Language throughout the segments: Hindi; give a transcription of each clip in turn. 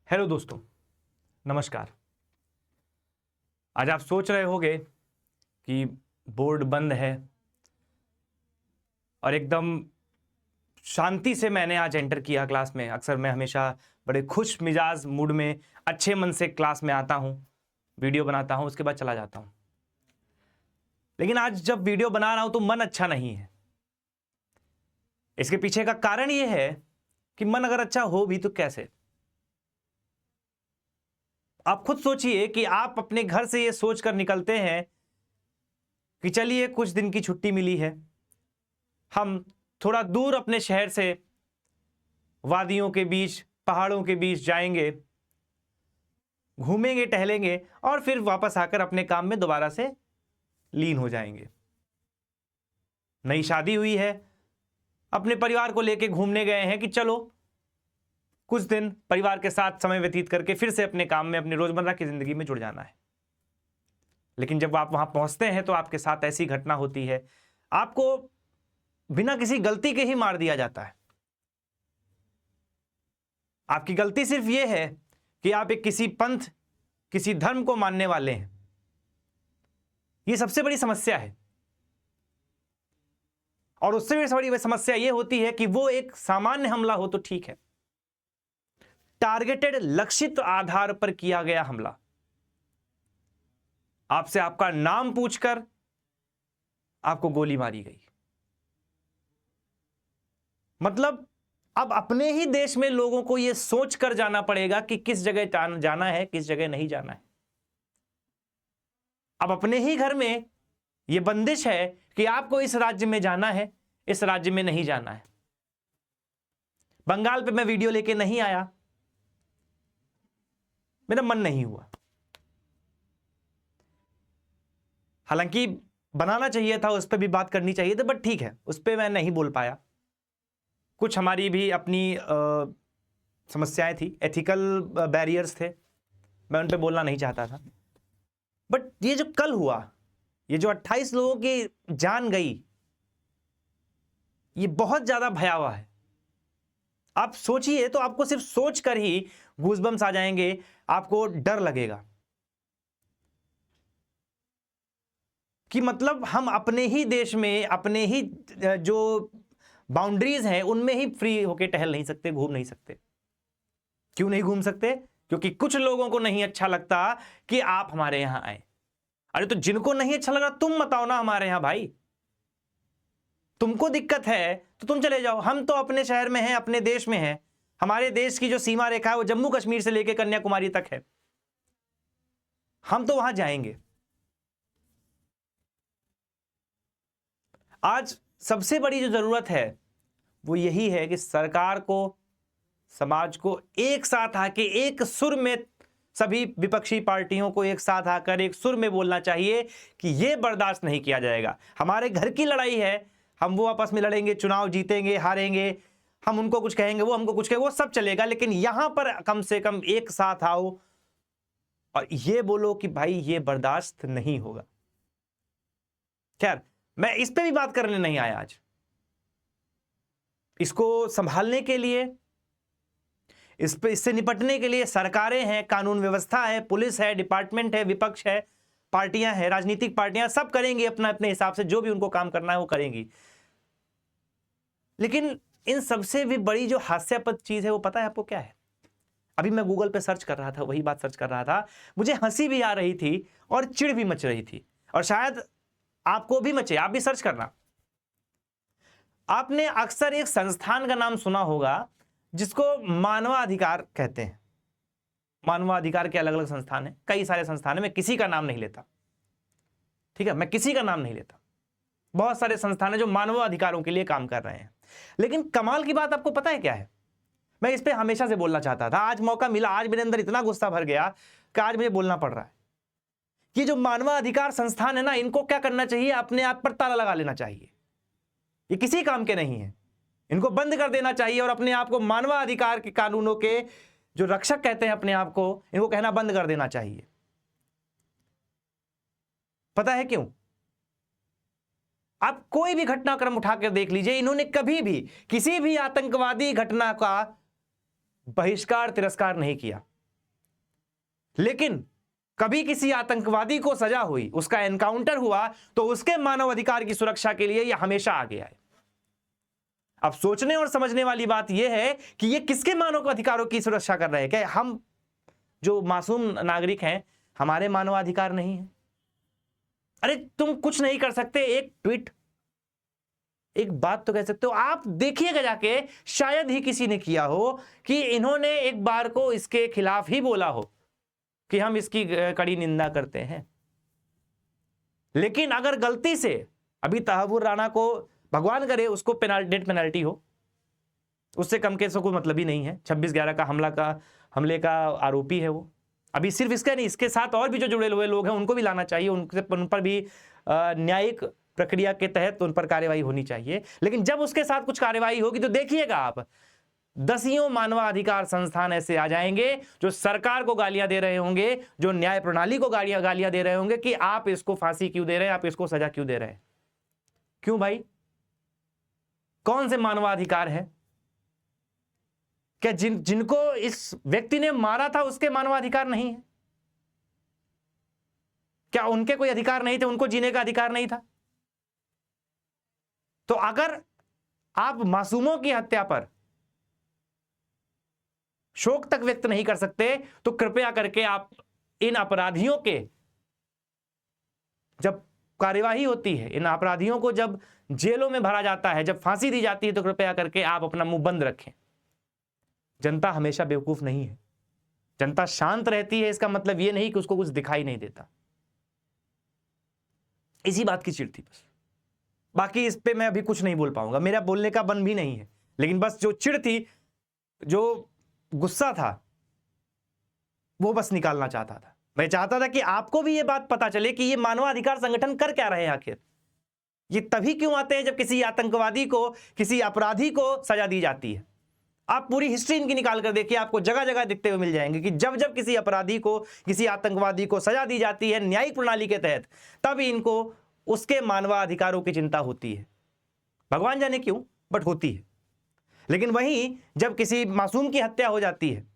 हेलो दोस्तों, नमस्कार। आज आप सोच रहे होंगे कि बोर्ड बंद है और एकदम शांति से मैंने आज एंटर किया क्लास में। अक्सर मैं हमेशा बड़े खुश मिजाज मूड में अच्छे मन से क्लास में आता हूँ, वीडियो बनाता हूँ, उसके बाद चला जाता हूँ। लेकिन आज जब वीडियो बना रहा हूँ तो मन अच्छा नहीं है। इसके पीछे का कारण यह है कि मन अगर अच्छा हो भी तो कैसे। आप खुद सोचिए कि आप अपने घर से ये सोचकर निकलते हैं कि चलिए कुछ दिन की छुट्टी मिली है, हम थोड़ा दूर अपने शहर से वादियों के बीच, पहाड़ों के बीच जाएंगे, घूमेंगे, टहलेंगे और फिर वापस आकर अपने काम में दोबारा से लीन हो जाएंगे। नई शादी हुई है, अपने परिवार को लेकर घूमने गए हैं कि चलो कुछ दिन परिवार के साथ समय व्यतीत करके फिर से अपने काम में, अपनी रोजमर्रा की जिंदगी में जुड़ जाना है। लेकिन जब आप वहां पहुंचते हैं तो आपके साथ ऐसी घटना होती है, आपको बिना किसी गलती के ही मार दिया जाता है। आपकी गलती सिर्फ यह है कि आप एक किसी पंथ, किसी धर्म को मानने वाले हैं। यह सबसे बड़ी समस्या है। और उससे भी बड़ी समस्या यह होती है कि वो एक सामान्य हमला हो तो ठीक है, टारगेटेड, लक्षित आधार पर किया गया हमला, आपसे आपका नाम पूछकर आपको गोली मारी गई। मतलब अब अपने ही देश में लोगों को यह सोचकर जाना पड़ेगा कि किस जगह जाना है, किस जगह नहीं जाना है। अब अपने ही घर में यह बंदिश है कि आपको इस राज्य में जाना है, इस राज्य में नहीं जाना है। बंगाल पे मैं वीडियो लेके नहीं आया, मेरा मन नहीं हुआ। हालांकि बनाना चाहिए था, उस पर भी बात करनी चाहिए थी, बट ठीक है, उस पर मैं नहीं बोल पाया। कुछ हमारी भी अपनी समस्याएं थी, एथिकल बैरियर्स थे, मैं उन पर बोलना नहीं चाहता था। बट ये जो कल हुआ, ये जो 28 लोगों की जान गई, ये बहुत ज्यादा भयावह है। आप सोचिए तो आपको सिर्फ सोचकर ही गूज़बम्स आ जाएंगे, आपको डर लगेगा कि मतलब हम अपने ही देश में, अपने ही जो बाउंड्रीज हैं उनमें ही फ्री होके टहल नहीं सकते, घूम नहीं सकते। क्यों नहीं घूम सकते? क्योंकि कुछ लोगों को नहीं अच्छा लगता कि आप हमारे यहां आए। अरे तो जिनको नहीं अच्छा लग रहा तुम मत आओ ना हमारे यहां भाई। तुमको दिक्कत है तो तुम चले जाओ, हम तो अपने शहर में हैं, अपने देश में हैं। हमारे देश की जो सीमा रेखा है वो जम्मू कश्मीर से लेकर कन्याकुमारी तक है, हम तो वहां जाएंगे। आज सबसे बड़ी जो जरूरत है वो यही है कि सरकार को, समाज को एक साथ आके एक सुर में, सभी विपक्षी पार्टियों को एक साथ आकर एक सुर में बोलना चाहिए कि यह बर्दाश्त नहीं किया जाएगा। हमारे घर की लड़ाई है, हम वो आपस में लड़ेंगे, चुनाव जीतेंगे, हारेंगे, हम उनको कुछ कहेंगे, वो हमको कुछ कहेंगे, वो सब चलेगा, लेकिन यहां पर कम से कम एक साथ आओ और ये बोलो कि भाई ये बर्दाश्त नहीं होगा। खैर, मैं इस पे भी बात करने नहीं आया आज। इसको संभालने के लिए, इससे निपटने के लिए सरकारें हैं, कानून व्यवस्था है, पुलिस है, डिपार्टमेंट है, विपक्ष है, पार्टियां हैं, राजनीतिक पार्टियां, सब करेंगी अपना अपने हिसाब से, जो भी उनको काम करना है वो करेंगी। लेकिन इन सबसे भी बड़ी जो हास्यास्पद चीज है वो पता है आपको क्या है? अभी मैं गूगल पे सर्च कर रहा था, वही बात सर्च कर रहा था, मुझे हंसी भी आ रही थी और चिढ़ भी मच रही थी, और शायद आपको भी मचे, आप भी सर्च करना। आपने अक्सर एक संस्थान का नाम सुना होगा जिसको मानवाधिकार कहते हैं। मानवाधिकार के अलग अलग संस्थान हैं, कई सारे संस्थान हैं, मैं किसी का नाम नहीं लेता, ठीक है, मैं किसी का नाम नहीं लेता। बहुत सारे संस्थान हैं जो मानवाधिकारों के लिए काम कर रहे हैं। लेकिन कमाल की बात आपको पता है क्या है? मैं इस पे हमेशा से बोलना चाहता था, आज मौका मिला, आज मेरे अंदर इतना गुस्सा भर गया कि आज मुझे बोलना पड़ रहा है। ये जो मानवाधिकार संस्थान है ना, इनको क्या करना चाहिए? अपने आप पर ताला लगा लेना चाहिए। ये किसी काम के नहीं है, इनको बंद कर देना चाहिए और अपने आप को मानवाधिकार के कानूनों के जो रक्षक कहते हैं अपने आप को, इनको कहना बंद कर देना चाहिए। पता है क्यों? आप कोई भी घटनाक्रम उठाकर देख लीजिए, इन्होंने कभी भी किसी भी आतंकवादी घटना का बहिष्कार, तिरस्कार नहीं किया। लेकिन कभी किसी आतंकवादी को सजा हुई, उसका एनकाउंटर हुआ, तो उसके मानवाधिकार की सुरक्षा के लिए यह हमेशा आगे आए। अब सोचने और समझने वाली बात यह है कि ये किसके मानवाधिकारों की सुरक्षा कर रहे हैं? क्या हम जो मासूम नागरिक हैं, हमारे मानवाधिकार नहीं है? अरे तुम कुछ नहीं कर सकते, एक ट्वीट, एक बात तो कह सकते हो। आप देखिएगा जाके, शायद ही किसी ने किया हो कि इन्होंने एक बार को इसके खिलाफ ही बोला हो कि हम इसकी कड़ी निंदा करते हैं। लेकिन अगर गलती से अभी तहव्वुर राणा को, भगवान करे उसको डेथ पेनल्टी हो, उससे कम केस कोई मतलब ही नहीं है। 26/11 का हमले का आरोपी है वो। अभी सिर्फ इसका नहीं, इसके साथ और भी जो जुड़े हुए लोग हैं उनको भी लाना चाहिए, उन पर भी न्यायिक प्रक्रिया के तहत उन पर कार्रवाई होनी चाहिए। लेकिन जब उसके साथ कुछ कार्रवाई होगी तो देखिएगा आप, दसियों मानवाधिकार संस्थान ऐसे आ जाएंगे जो सरकार को गालियां दे रहे होंगे, जो न्याय प्रणाली को गालियां दे रहे होंगे कि आप इसको फांसी क्यों दे रहे हैं, आप इसको सजा क्यों दे रहे हैं। क्यों भाई? कौन से मानवाधिकार है? क्या जिनको इस व्यक्ति ने मारा था उसके मानवाधिकार नहीं है? क्या उनके कोई अधिकार नहीं थे? उनको जीने का अधिकार नहीं था? तो अगर आप मासूमों की हत्या पर शोक तक व्यक्त नहीं कर सकते तो कृपया करके आप इन अपराधियों के, जब कार्यवाही होती है, इन अपराधियों को जब जेलों में भरा जाता है, जब फांसी दी जाती है, तो कृपया करके आप अपना मुंह बंद रखें। जनता हमेशा बेवकूफ नहीं है। जनता शांत रहती है, इसका मतलब यह नहीं कि उसको कुछ दिखाई नहीं देता। इसी बात की चिढ़ थी बस। बाकी इस पे मैं अभी कुछ नहीं बोल पाऊंगा, मेरा बोलने का मन भी नहीं है। लेकिन बस जो चिढ़ थी, जो गुस्सा था, वो बस निकालना चाहता था। मैं चाहता था कि आपको भी ये बात पता चले कि ये मानवाधिकार संगठन कर क्या रहे हैं आखिर। ये तभी क्यों आते हैं जब किसी आतंकवादी को, किसी अपराधी को सजा दी जाती है। आप पूरी हिस्ट्री इनकी निकाल कर देखिए, आपको जगह जगह दिखते हुए मिल जाएंगे कि जब जब किसी अपराधी को, किसी आतंकवादी को सजा दी जाती है न्यायिक प्रणाली के तहत, तब इनको उसके मानवाधिकारों की चिंता होती है। भगवान जाने क्यों, बट होती है। लेकिन वहीं जब किसी मासूम की हत्या हो जाती है,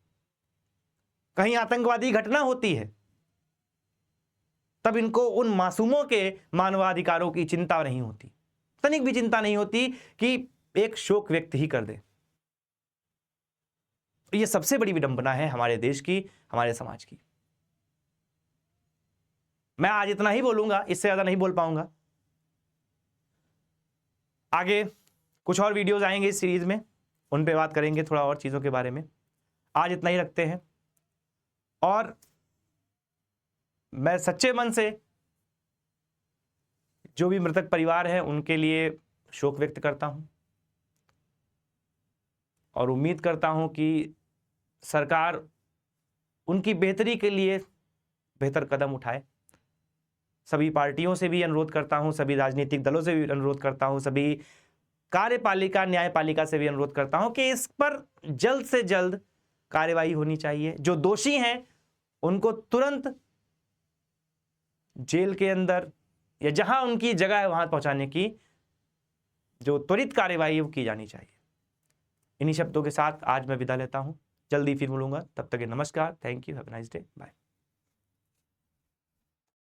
कहीं आतंकवादी घटना होती है, तब इनको उन मासूमों के मानवाधिकारों की चिंता नहीं होती, तनिक भी चिंता नहीं होती कि एक शोक व्यक्त ही कर दे। ये सबसे बड़ी विडंबना है हमारे देश की, हमारे समाज की। मैं आज इतना ही बोलूंगा, इससे ज्यादा नहीं बोल पाऊंगा। आगे कुछ और वीडियोस आएंगे इस सीरीज में, उन पे बात करेंगे थोड़ा और चीजों के बारे में। आज इतना ही रखते हैं, और मैं सच्चे मन से जो भी मृतक परिवार है उनके लिए शोक व्यक्त करता हूं, और उम्मीद करता हूं कि सरकार उनकी बेहतरी के लिए बेहतर कदम उठाए। सभी पार्टियों से भी अनुरोध करता हूं, सभी राजनीतिक दलों से भी अनुरोध करता हूं, सभी कार्यपालिका, न्यायपालिका से भी अनुरोध करता हूं कि इस पर जल्द से जल्द कार्रवाई होनी चाहिए। जो दोषी हैं उनको तुरंत जेल के अंदर या जहां उनकी जगह है वहां पहुंचाने की जो त्वरित कार्रवाई वो की जानी चाहिए। इन्हीं शब्दों के साथ आज मैं विदा लेता हूं, जल्दी फिर मिलूंगा। तब तक नमस्कार, thank you, have a nice day, bye.